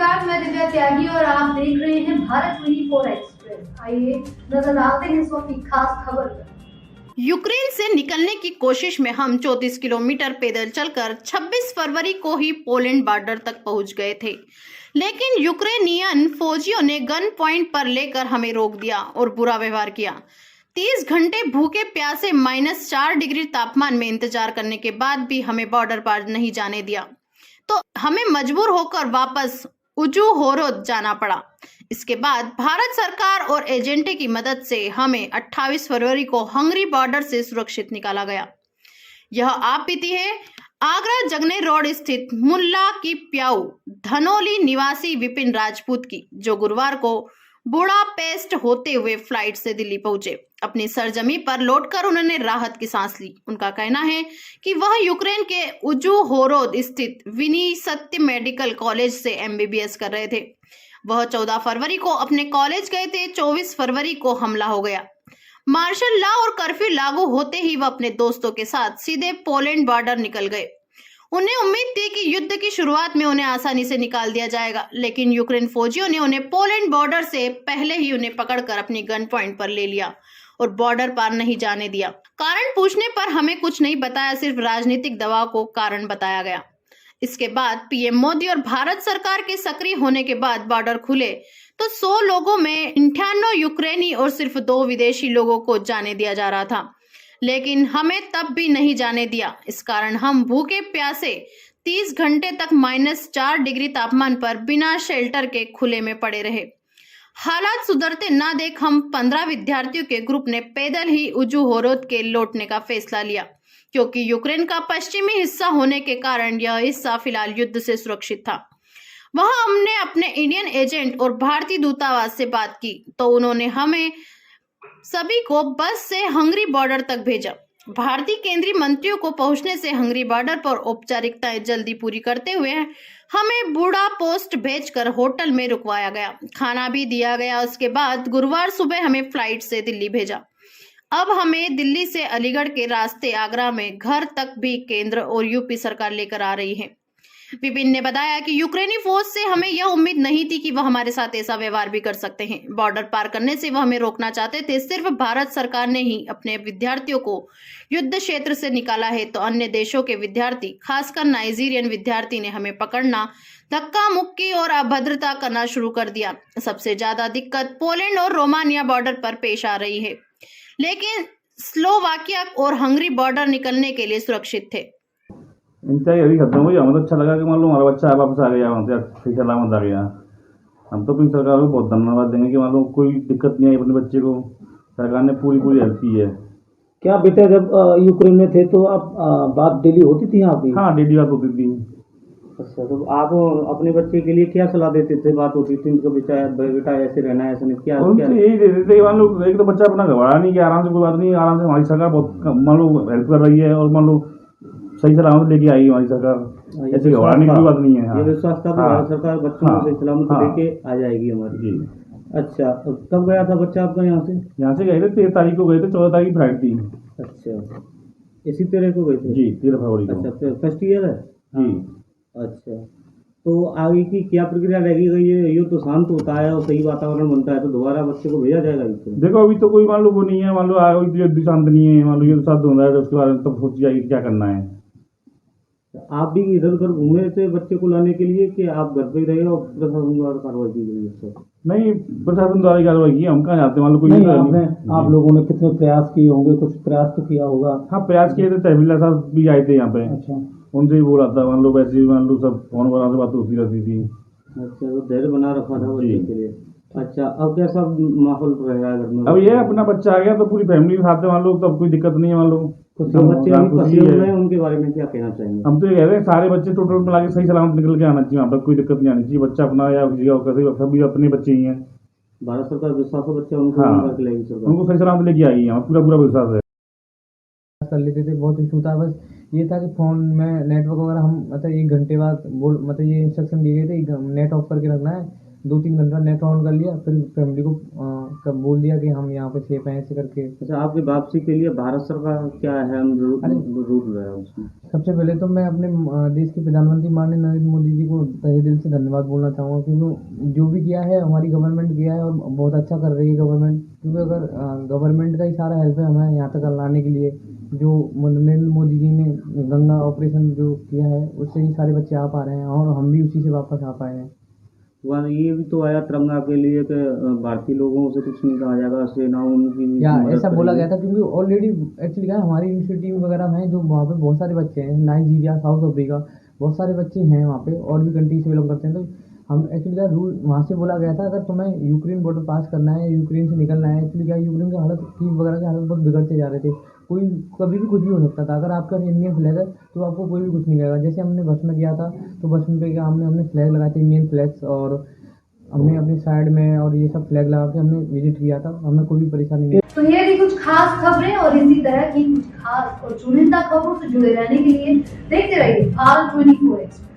नमस्कार, मैं दिव्या त्यागी और आप देख रहे हैं भारत 24 एक्सप्रेस। आइए नजर डालते हैं इस वक्त की खास खबर पर। यूक्रेन से निकलने की कोशिश में हम 34 किलोमीटर पैदल चलकर 26 फरवरी को ही पोलैंड बॉर्डर तक पहुंच गए थे, लेकिन यूक्रेनियन फौजियों ने गन पॉइंट पर लेकर हमें रोक दिया और बुरा व्यवहार किया। 30 घंटे भूखे प्यासे -4 डिग्री तापमान में इंतजार करने के बाद भी हमें बॉर्डर पार नहीं जाने दिया, तो हमें मजबूर होकर वापस उजुहोरोद जाना पड़ा। इसके बाद भारत सरकार और एजेंटे की मदद से हमें 28 फरवरी को हंगरी बॉर्डर से सुरक्षित निकाला गया। यह आप बीती है आगरा जगने रोड स्थित मुल्ला की प्याऊ धनोली निवासी विपिन राजपूत की, जो गुरुवार को बुडापेस्ट होते हुए फ्लाइट से दिल्ली पहुंचे। अपनी सरजमी पर लौटकर उन्होंने राहत की सांस ली। उनका कहना है कि वह यूक्रेन के उजुहोरोद स्थित विनिसत्य मेडिकल कॉलेज से MBBS कर रहे थे। वह 14 फरवरी को अपने कॉलेज गए थे। 24 फरवरी को हमला हो गया। मार्शल लॉ और कर्फ्यू लागू होते ही वह अपने दोस्तों के साथ सीधे पोलैंड बॉर्डर निकल गए। उन्हें उम्मीद थी कि युद्ध की शुरुआत में उन्हें आसानी से निकाल दिया जाएगा, लेकिन यूक्रेन फौजियों ने उन्हें पोलैंड बॉर्डर से पहले ही उन्हें पकड़कर अपनी गन पॉइंट पर ले लिया और बॉर्डर पार नहीं जाने दिया। कारण पूछने पर हमें कुछ नहीं बताया, सिर्फ राजनीतिक दबाव को कारण बताया गया। इसके बाद PM मोदी और भारत सरकार के सक्रिय होने के बाद बॉर्डर खुले तो 100 लोगों में 98 यूक्रेनी और सिर्फ 2 विदेशी लोगों को जाने दिया जा रहा था, लेकिन हमें तब भी नहीं जाने दिया। इस कारण हम भूखे प्यासे 30 घंटे तक -4 डिग्री तापमान पर बिना शेल्टर के खुले में पड़े रहे। हालात सुधरते ना देख हम 15 विद्यार्थियों के ग्रुप ने पैदल ही उजुहोरोद के लौटने का फैसला लिया, क्योंकि यूक्रेन का पश्चिमी हिस्सा होने के कारण यह हिस्सा फिलहाल युद्ध से सुरक्षित था। वहां हमने अपने इंडियन एजेंट और भारतीय दूतावास से बात की तो उन्होंने हमें सभी को बस से हंगरी बॉर्डर तक भेजा। भारतीय केंद्रीय मंत्रियों को पहुंचने से हंगरी बॉर्डर पर औपचारिकताएं जल्दी पूरी करते हुए हमें बुडापेस्ट भेजकर होटल में रुकवाया गया, खाना भी दिया गया। उसके बाद गुरुवार सुबह हमें फ्लाइट से दिल्ली भेजा। अब हमें दिल्ली से अलीगढ़ के रास्ते आगरा में घर तक भी केंद्र और यूपी सरकार लेकर आ रही है। विपिन ने बताया कि यूक्रेनी फौज से हमें यह उम्मीद नहीं थी कि वह हमारे साथ ऐसा व्यवहार भी कर सकते हैं। बॉर्डर पार करने से वह हमें रोकना चाहते थे। सिर्फ भारत सरकार ने ही अपने विद्यार्थियों को युद्ध क्षेत्र से निकाला है, तो अन्य देशों के विद्यार्थी, खासकर नाइजीरियन विद्यार्थी ने हमें पकड़ना, धक्का मुक्की और अभद्रता करना शुरू कर दिया। सबसे ज्यादा दिक्कत पोलैंड और रोमानिया बॉर्डर पर पेश आ रही है, लेकिन स्लोवाकिया और हंगरी बॉर्डर निकलने के लिए सुरक्षित थे। इनका यही खत्म हुई। हमें तो अच्छा लगा कि मालूम हमारा बच्चा वापस आ गया, वहाँ से सही सलामत आ गया। हम तो अपनी सरकार को बहुत धन्यवाद देंगे कि मालूम कोई दिक्कत नहीं आई अपने बच्चे को। सरकार ने पूरी हेल्प की है। क्या बेटा जब यूक्रेन में थे तो आप बात डेली होती थी यहाँ पे? हाँ, डेली बात होती थी। अच्छा, तो आप अपने बच्चे के लिए क्या सलाह देते थे? बात होती थी उनका, बेटा ऐसे रहना है, ऐसा नहीं, क्या उनसे यही देते थे मान लो एक तो बच्चा अपना घबरा नहीं कि आराम से, कोई बात नहीं, आराम से हमारी सरकार बहुत मान लो हेल्प कर रही है और मान लो सही सलामत लेके आई हमारी सरकार। ऐसे घबराने की बात नहीं है। हाँ, ये विश्वास था कि भारत सरकार बच्चों को सही सलामत लेके आ जाएगी हमारी। जी। अच्छा, कब गया था बच्चा आपका यहाँ से? यहाँ से गए थे 13 तारीख को गए थे, 14 तारीख की फ्लाइट थी। अच्छा, इसी 13 को गए थे? जी, 13 फरवरी को। अच्छा, फर्स्ट ईयर है जी। अच्छा, तो आगे की क्या प्रक्रिया रहेगी? ये तो शांत होता है और सही वातावरण बनता है तो दोबारा बच्चे को भेजा जाएगा इसको? देखो अभी तो कोई मान लो वो नहीं है, मान लो युद्ध शांत नहीं है, मान लो युद्ध शांत होना है तो उसके बारे में तब सोची जाएगी क्या करना है। आप भी इधर उधर घूमे थे बच्चे को लाने के लिए कि आप घर पे ही रहे और प्रशासन द्वारा कार्रवाई की गई? नहीं, प्रशासन द्वारा कार्रवाई की, हम कहाँ जाते मान लो कोई नहीं। आप लोगों ने कितने प्रयास किए होंगे? कुछ प्रयास तो किया होगा? हाँ, प्रयास किए थे। तहसीलदार साहब भी आए थे यहाँ पे। अच्छा, उनसे भी बोला था, मान लो वैसे भी मान लो सब फोन वगैरह से बात होती रहती थी। अच्छा, तो धैर्य बना रखा था बच्चे के लिए। अच्छा, अब कैसा माहौल रहेगा घर में? अब ये अपना बच्चा आ गया तो पूरी फैमिली के साथ मान लो, तब कोई दिक्कत नहीं है। मान लो कुछ बच्चे अभी फंसे हुए हैं, उनके बारे में क्या कहना चाहेंगे? हम तो ये कह रहे हैं सारे बच्चे टोटल मिला के सही सलामत निकल के आना चाहिए। वहाँ पर कोई दिक्कत नहीं आनी चाहिए। बच्चा अपना या किसी का कैसे, सभी अपने बच्चे ही हैं। भारत सरकार विश्वास है बच्चा उनको उनको सही सलामत लेके आई है, पूरा विश्वास है। कर लेते थे, बहुत इशू था। बस ये था कि फ़ोन में नेटवर्क वगैरह हम मतलब 1 घंटे बाद मतलब ये इंस्ट्रक्शन दिए गए थे नेट ऑफ करके रखना है, 2-3 घंटा नेट ऑन कर लिया, फिर फैमिली को कब बोल दिया कि हम यहाँ पे सेफ हैं ऐसे करके। अच्छा, आपकी वापसी के लिए भारत सरकार क्या है रूल है उसमें? सबसे पहले तो मैं अपने देश के प्रधानमंत्री माननीय नरेंद्र मोदी जी को तहे दिल से धन्यवाद बोलना चाहूँगा, क्योंकि जो भी किया है हमारी गवर्नमेंट किया है और बहुत अच्छा कर रही है गवर्नमेंट। क्योंकि अगर गवर्नमेंट का ही सारा हेल्प है हमें यहाँ तक लाने के लिए, जो नरेंद्र मोदी जी ने गंगा ऑपरेशन जो किया है उससे ही सारे बच्चे आ पा रहे हैं और हम भी उसी से वापस आ पाए हैं। वहाँ ये भी तो आया तिरंगा के लिए कि भारतीय लोगों से कुछ नहीं कहा जाएगा, सेना उनकी या मदद ऐसा बोला करेगी। गया था, क्योंकि ऑलरेडी एक्चुअली क्या है, हमारी यूनिवर्सिटी वगैरह में जो वहाँ पे बहुत सारे बच्चे हैं, नाइजीरिया, साउथ अफ्रीका, बहुत सारे बच्चे हैं वहाँ पे और भी कंट्री से बिलोंग करते हैं। तो हम एक्चुअली क्या रूल वहाँ से बोला गया था, अगर तुम्हें यूक्रेन बॉर्डर पास करना है, यूक्रेन से निकलना है, एक्चुअली क्या यूक्रेन की हालत की वगैरह की हालत बहुत बिगड़ते जा रहे थे, कोई कभी भी कुछ भी हो सकता था। अगर आपका इंडियन फ्लैग है तो आपको कोई भी कुछ नहीं कहेगा। जैसे हमने बस में किया था तो बस में पे क्या हमने फ्लैग लगाए थे, इंडियन फ्लैग्स, और हमने अपनी साइड में और ये सब फ्लैग लगा के हमने विजिट किया था, हमें कोई भी परेशानी नहीं। तो ये भी कुछ खास खबरें और इसी तरह की कुछ खास और चुनिंदा खबरों से जुड़े रहने के लिए देखते रहिए भारत 24 एक्सप्रेस।